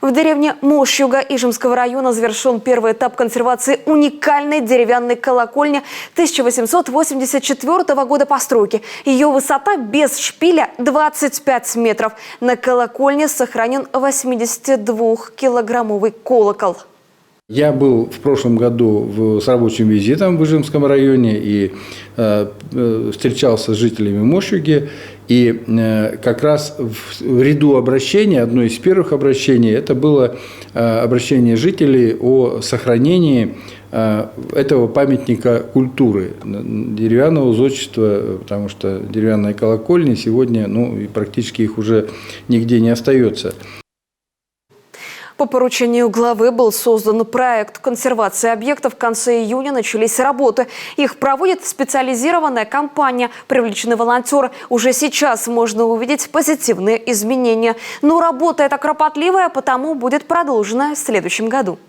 В деревне Мощуга Ижемского района завершен первый этап консервации уникальной деревянной колокольни 1884 года постройки. Ее высота без шпиля 25 метров. На колокольне сохранен 82-килограммовый колокол. Я был в прошлом году с рабочим визитом в Ижемском районе и встречался с жителями Мощуги. И как раз в ряду обращений, одно из первых обращений, это было обращение жителей о сохранении этого памятника культуры, деревянного зодчества, потому что деревянные колокольни сегодня, практически их уже нигде не остается. По поручению главы был создан проект консервации объектов. В конце июня начались работы. Их проводит специализированная компания, привлечены волонтеры. Уже сейчас можно увидеть позитивные изменения. Но работа эта кропотливая, потому будет продолжена в следующем году.